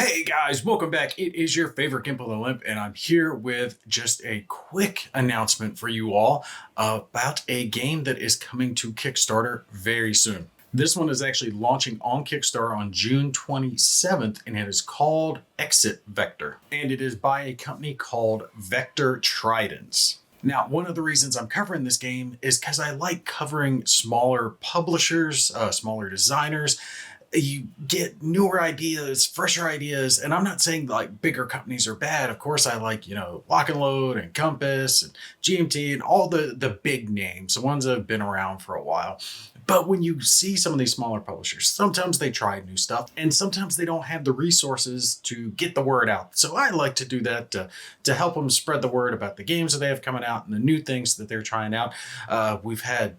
Hey guys, welcome back. It is your favorite Gimp of the Limp, and I'm here with just a quick announcement for you all about a game that is coming to Kickstarter very soon. This one is actually launching on Kickstarter on June 27th, and it is called Exit Vector. And it is by a company called Vector Tridents. Now, one of the reasons I'm covering this game is because I like covering smaller publishers, smaller designers. You get newer ideas, fresher ideas, and I'm not saying like bigger companies are bad. Of course, I like, Lock and Load and Compass and GMT and all the big names, the ones that have been around for a while. But when you see some of these smaller publishers, sometimes they try new stuff and sometimes they don't have the resources to get the word out. So I like to do that to help them spread the word about the games that they have coming out and the new things that they're trying out. We've had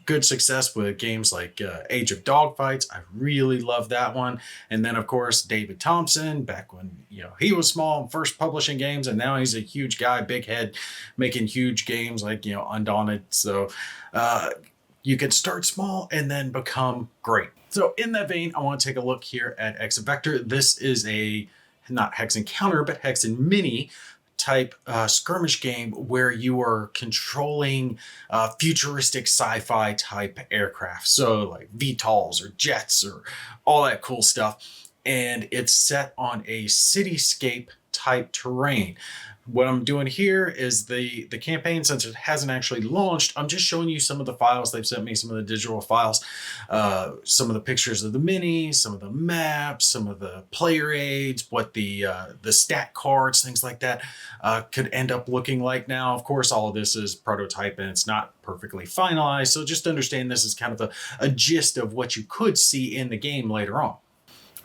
good success with games like Age of Dogfights. I really love that one. And then, of course, David Thompson, back when, he was small and first publishing games, and now he's a huge guy, big head, making huge games like, Undaunted. So you can start small and then become great. So in that vein, I want to take a look here at Exit Vector. This is a, not Hex Encounter, but Hex and Mini type skirmish game where you are controlling futuristic sci-fi type aircraft. So like VTOLs or jets or all that cool stuff. And it's set on a cityscape type terrain. What I'm doing here is the campaign, since it hasn't actually launched, I'm just showing you some of the files they've sent me, some of the digital files, some of the pictures of the minis, some of the maps, some of the player aids, what the stat cards, things like that could end up looking like. Now, of course, all of this is prototype and it's not perfectly finalized. So just understand this is kind of a gist of what you could see in the game later on.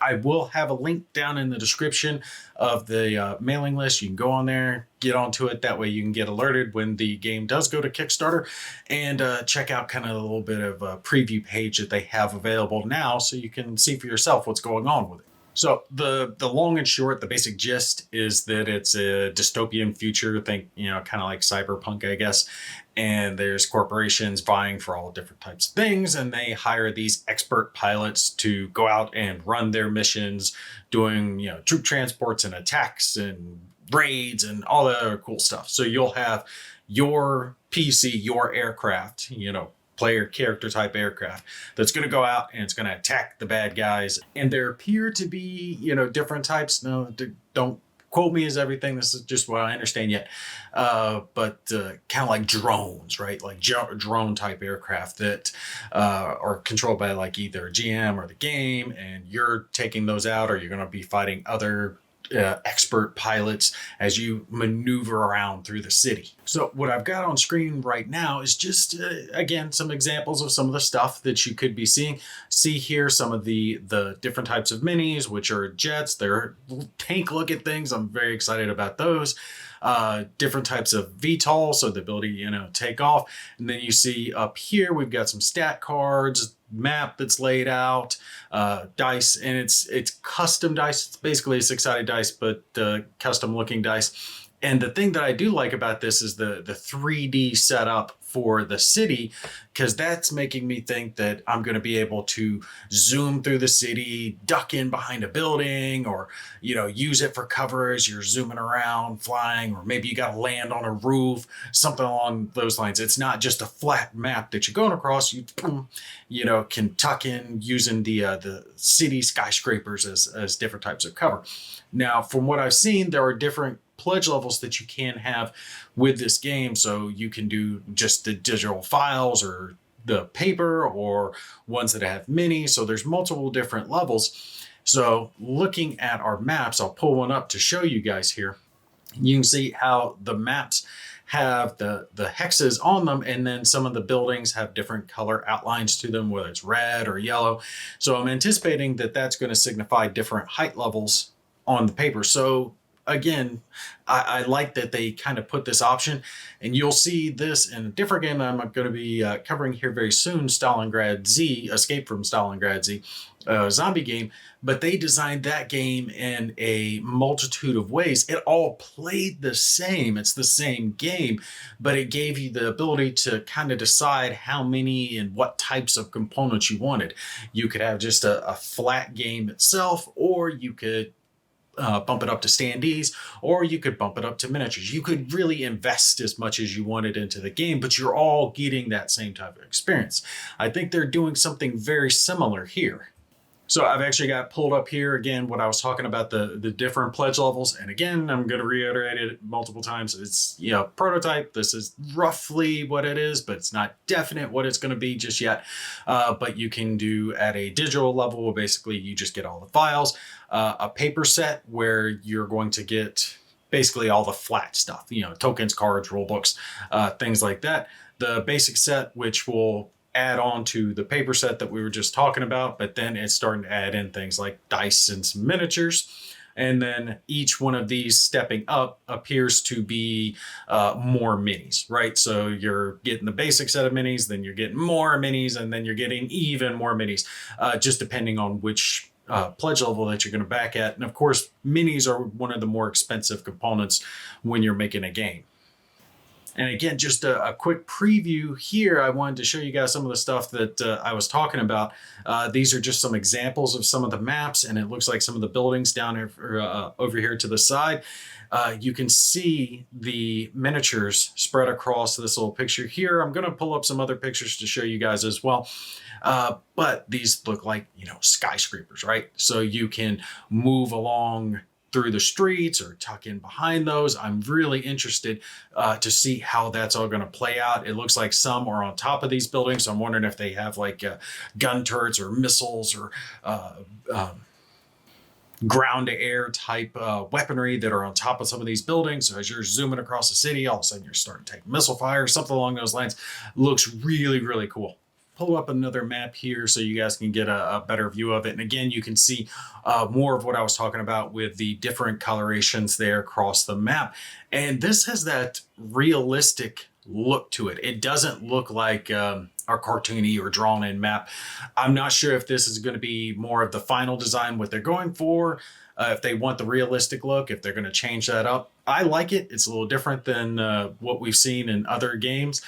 I will have a link down in the description of the mailing list. You can go on there, get onto it. That way you can get alerted when the game does go to Kickstarter and check out kind of a little bit of a preview page that they have available now so you can see for yourself what's going on with it. So the long and short, the basic gist is that it's a dystopian future, think, kind of like cyberpunk, I guess. And there's corporations vying for all different types of things. And they hire these expert pilots to go out and run their missions, doing, troop transports and attacks and raids and all that other cool stuff. So you'll have your PC, your aircraft, player character type aircraft that's going to go out and it's going to attack the bad guys. And there appear to be, different types. No, don't quote me as everything. This is just what I understand yet. But kind of like drones, right? Like drone type aircraft that are controlled by like either GM or the game. And you're taking those out, or you're going to be fighting other expert pilots as you maneuver around through the city. So what I've got on screen right now is just, again, some examples of some of the stuff that you could be seeing. See here some of the different types of minis, which are jets. They're tank-looking things. I'm very excited about those. Different types of VTOL, so the ability, take off. And then you see up here, we've got some stat cards, map that's laid out, dice, and it's custom dice. It's basically a six-sided dice, but custom looking dice. And the thing that I do like about this is the 3D setup for the city, because that's making me think that I'm going to be able to zoom through the city, duck in behind a building, or, use it for cover as you're zooming around, flying, or maybe you got to land on a roof, something along those lines. It's not just a flat map that you're going across. You can tuck in using the city skyscrapers as different types of cover. Now, from what I've seen, there are different pledge levels that you can have with this game. So you can do just the digital files or the paper, or ones that have mini. So there's multiple different levels. So looking at our maps, I'll pull one up to show you guys here. You can see how the maps have the hexes on them, and then some of the buildings have different color outlines to them, whether it's red or yellow. So I'm anticipating that that's going to signify different height levels on the paper. So again, I like that they kind of put this option, and you'll see this in a different game that I'm going to be covering here very soon, Stalingrad Z, Escape from Stalingrad Z, zombie game. But they designed that game in a multitude of ways. It all played the same. It's the same game, but it gave you the ability to kind of decide how many and what types of components you wanted. You could have just a flat game itself, or you could bump it up to standees, or you could bump it up to miniatures. You could really invest as much as you wanted into the game, but you're all getting that same type of experience. I think they're doing something very similar here. So I've actually got pulled up here again what I was talking about, the different pledge levels. And again, I'm going to reiterate it multiple times. It's, prototype. This is roughly what it is, but it's not definite what it's going to be just yet. But you can do at a digital level, basically you just get all the files, a paper set where you're going to get basically all the flat stuff, tokens, cards, rule books, things like that. The basic set, which will add on to the paper set that we were just talking about, but then it's starting to add in things like dice and some miniatures. And then each one of these stepping up appears to be more minis, right? So you're getting the basic set of minis, then you're getting more minis, and then you're getting even more minis, just depending on which pledge level that you're going to back at. And of course, minis are one of the more expensive components when you're making a game. And again, just a quick preview here. I wanted to show you guys some of the stuff that I was talking about. These are just some examples of some of the maps, and it looks like some of the buildings down here, over here to the side. You can see the miniatures spread across this little picture here. I'm going to pull up some other pictures to show you guys as well. But these look like, skyscrapers, right? So you can move along through the streets or tuck in behind those. I'm really interested to see how that's all going to play out. It looks like some are on top of these buildings. So I'm wondering if they have like gun turrets or missiles or ground to air type weaponry that are on top of some of these buildings. So as you're zooming across the city, all of a sudden you're starting to take missile fire, something along those lines. Looks really, really cool. Pull up another map here so you guys can get a better view of it. And again, you can see more of what I was talking about with the different colorations there across the map. And this has that realistic look to it. It doesn't look like a cartoony or drawn in map. I'm not sure if this is going to be more of the final design, what they're going for, if they want the realistic look, if they're going to change that up. I like it. It's a little different than what we've seen in other games.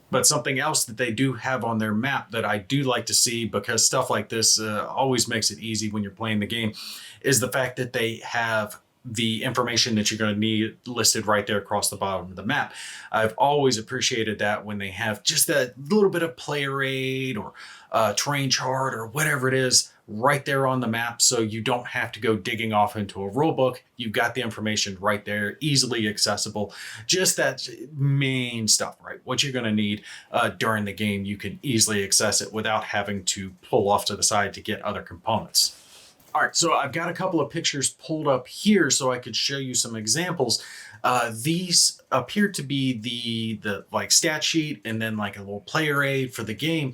But something else that they do have on their map that I do like to see, because stuff like this always makes it easy when you're playing the game, is the fact that they have the information that you're going to need listed right there across the bottom of the map. I've always appreciated that when they have just that little bit of player aid or terrain chart or whatever it is right there on the map, so you don't have to go digging off into a rule book. You've got the information right there, easily accessible. Just that main stuff, right? What you're going to need during the game, you can easily access it without having to pull off to the side to get other components. All right, so I've got a couple of pictures pulled up here so I could show you some examples. These appear to be the like stat sheet and then like a little player aid for the game.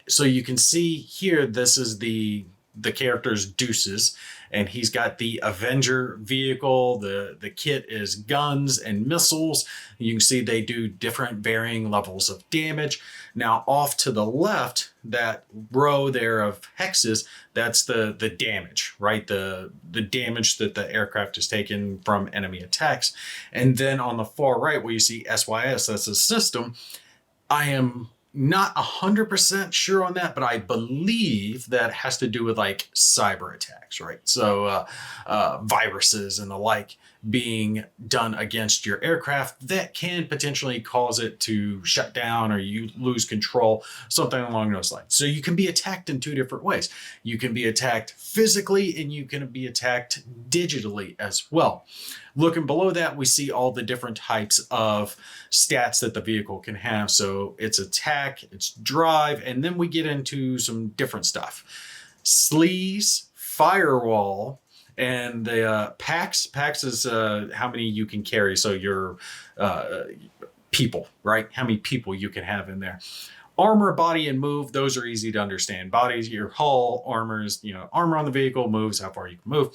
So you can see here, this is the character's Deuces, and he's got the Avenger vehicle. The kit is guns and missiles. You can see they do different varying levels of damage. Now off to the left, that row there of hexes, that's the damage, right? The damage that the aircraft has taken from enemy attacks. And then on the far right where you see SYS, that's a system. I am not 100% sure on that, but I believe that has to do with like cyber attacks, right? So viruses and the like being done against your aircraft that can potentially cause it to shut down or you lose control, something along those lines. So you can be attacked in two different ways. You can be attacked physically and you can be attacked digitally as well. Looking below that, we see all the different types of stats that the vehicle can have. So it's attack, it's drive, and then we get into some different stuff. Sleaze, firewall, and the packs. Packs is how many you can carry. So your people, right? How many people you can have in there. Armor, body, and move, those are easy to understand. Bodies, your hull, armors, armor on the vehicle, moves, how far you can move.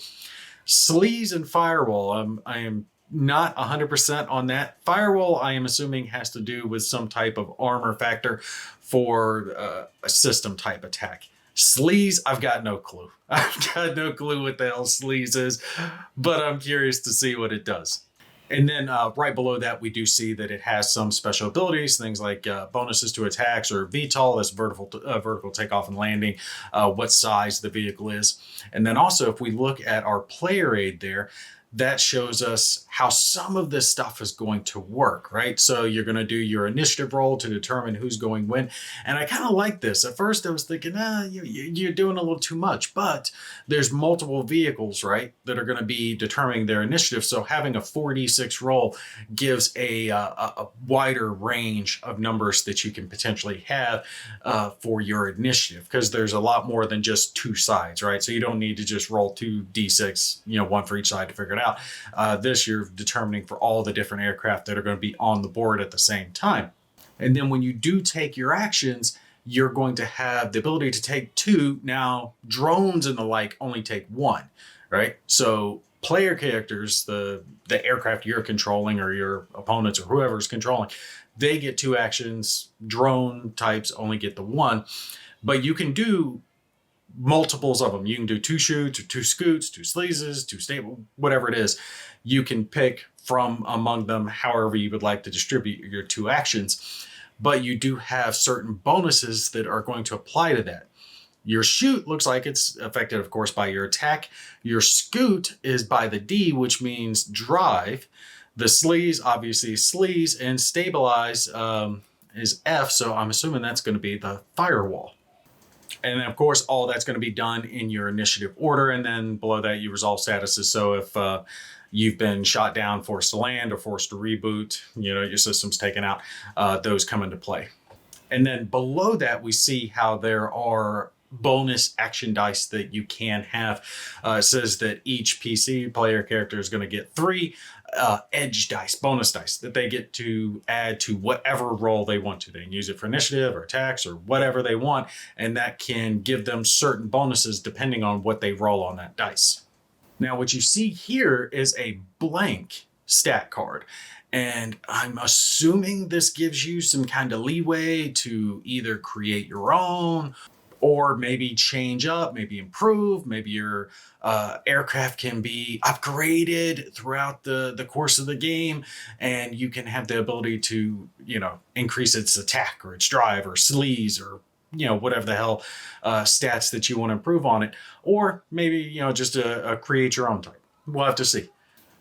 Sleaze and firewall, I am not 100% on that. Firewall, I am assuming, has to do with some type of armor factor for a system type attack. Sleaze, I've got no clue. I've got no clue what the hell sleaze is, but I'm curious to see what it does. And then right below that, we do see that it has some special abilities, things like bonuses to attacks or VTOL, that's vertical takeoff and landing, what size the vehicle is. And then also, if we look at our player aid there, that shows us how some of this stuff is going to work, right? So you're going to do your initiative roll to determine who's going when. And I kind of like this. At first, I was thinking, you're doing a little too much, but there's multiple vehicles, right, that are going to be determining their initiative. So having a 4d6 roll gives a wider range of numbers that you can potentially have for your initiative, because there's a lot more than just two sides, right? So you don't need to just roll 2d6, one for each side to figure it out. This you're determining for all the different aircraft that are going to be on the board at the same time. And then when you do take your actions, you're going to have the ability to take two. Now, drones and the like only take one, right? So player characters, the aircraft you're controlling or your opponents or whoever's controlling, they get two actions. Drone types only get the one, but you can do multiples of them. You can do two shoots or two scoots, two sleazes, two stable, whatever it is. You can pick from among them however you would like to distribute your two actions. But you do have certain bonuses that are going to apply to that. Your shoot looks like it's affected, of course, by your attack. Your scoot is by the D, which means drive. The sleaze, obviously sleaze, and stabilize is F, so I'm assuming that's going to be the firewall. And then, of course, all that's going to be done in your initiative order. And then below that, you resolve statuses. So if you've been shot down, forced to land, or forced to reboot, your system's taken out, those come into play. And then below that, we see how there are bonus action dice that you can have. It says that each PC player character is going to get 3 edge dice, bonus dice, that they get to add to whatever roll they want to. They can use it for initiative or attacks or whatever they want, and that can give them certain bonuses depending on what they roll on that dice. Now, what you see here is a blank stat card. And I'm assuming this gives you some kind of leeway to either create your own or maybe change up, maybe improve, maybe your aircraft can be upgraded throughout the course of the game, and you can have the ability to, increase its attack or its drive or sleaze or, whatever the hell stats that you want to improve on it. Or maybe, just create your own type. We'll have to see.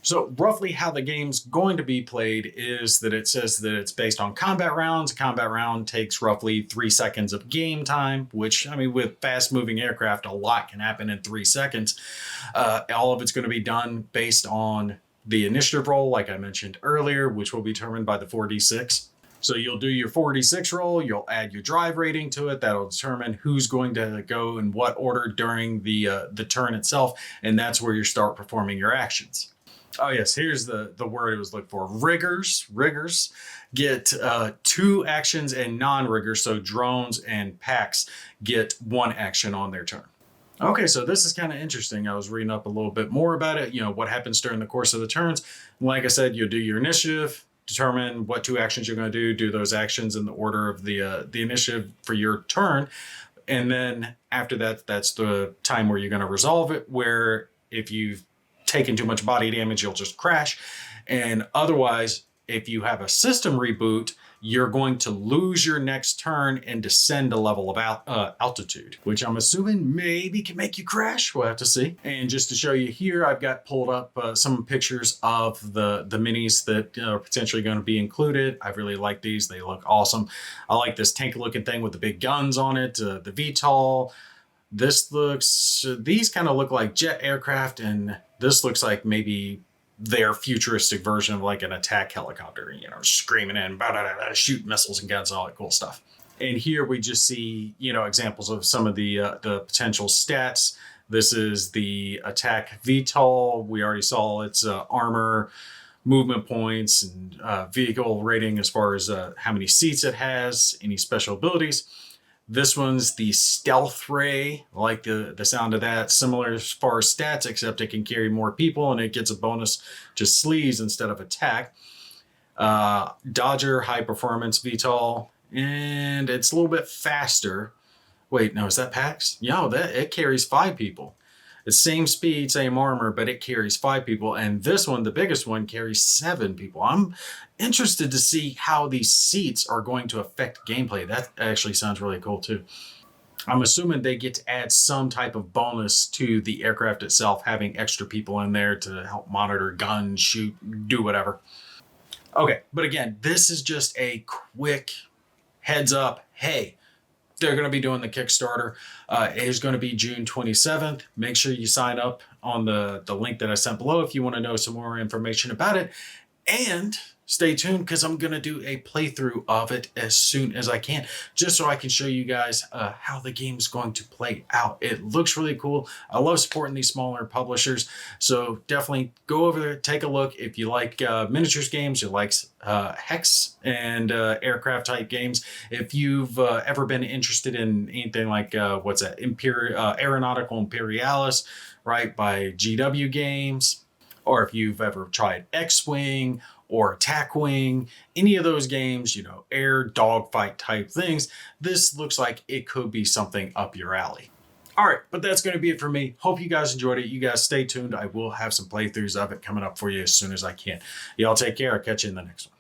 So roughly how the game's going to be played is that it says that it's based on combat rounds. A combat round takes roughly 3 seconds of game time, which, with fast moving aircraft, a lot can happen in 3 seconds. All of it's going to be done based on the initiative roll, like I mentioned earlier, which will be determined by the 4d6. So you'll do your 4d6 roll, you'll add your drive rating to it. That'll determine who's going to go in what order during the turn itself, and that's where you start performing your actions. Oh, yes, here's the word it was looking for. Riggers get 2 actions, and non-riggers, so drones and packs, get 1 action on their turn. Okay, so this is kind of interesting. I was reading up a little bit more about it, what happens during the course of the turns. Like I said, you'll do your initiative, determine what 2 actions you're going to do those actions in the order of the initiative for your turn. And then after that, that's the time where you're going to resolve it, where if you've taken too much body damage, you'll just crash. And otherwise, if you have a system reboot, you're going to lose your next turn and descend a level of altitude, which I'm assuming maybe can make you crash. We'll have to see. And just to show you here, I've got pulled up some pictures of the minis that are potentially going to be included. I really like these. They look awesome. I like this tank looking thing with the big guns on it, the VTOL. These kind of look like jet aircraft, and this looks like maybe their futuristic version of like an attack helicopter, screaming in, shooting missiles and guns and all that cool stuff. And here we just see, examples of some of the potential stats. This is the attack VTOL. We already saw its armor, movement points, and vehicle rating as far as how many seats it has, any special abilities. This one's the Stealth Ray. I like the sound of that. Similar as far as stats, except it can carry more people and it gets a bonus to sleaze instead of attack. Dodger High Performance VTOL, and it's a little bit faster. Wait, no, is that packs? No, it carries 5 people. The same speed, same armor, but it carries 5 people. And this one, the biggest one, carries 7 people. I'm interested to see how these seats are going to affect gameplay. That actually sounds really cool too. I'm assuming they get to add some type of bonus to the aircraft itself, having extra people in there to help monitor guns, shoot, do whatever. Okay, but again, this is just a quick heads up. Hey, they're going to be doing the Kickstarter. It is going to be June 27th. Make sure you sign up on the link that I sent below if you want to know some more information about it. And stay tuned because I'm going to do a playthrough of it as soon as I can, just so I can show you guys how the game is going to play out. It looks really cool. I love supporting these smaller publishers, so definitely go over there, take a look. If you like miniatures games, you like hex and aircraft type games, if you've ever been interested in anything like what's that, Aeronautical Imperialis, right, by GW Games, or if you've ever tried X-Wing or Attack Wing, any of those games, you know, air dogfight type things, this looks like it could be something up your alley. All right, but that's going to be it for me. Hope you guys enjoyed it. You guys stay tuned. I will have some playthroughs of it coming up for you as soon as I can. Y'all take care. I'll catch you in the next one.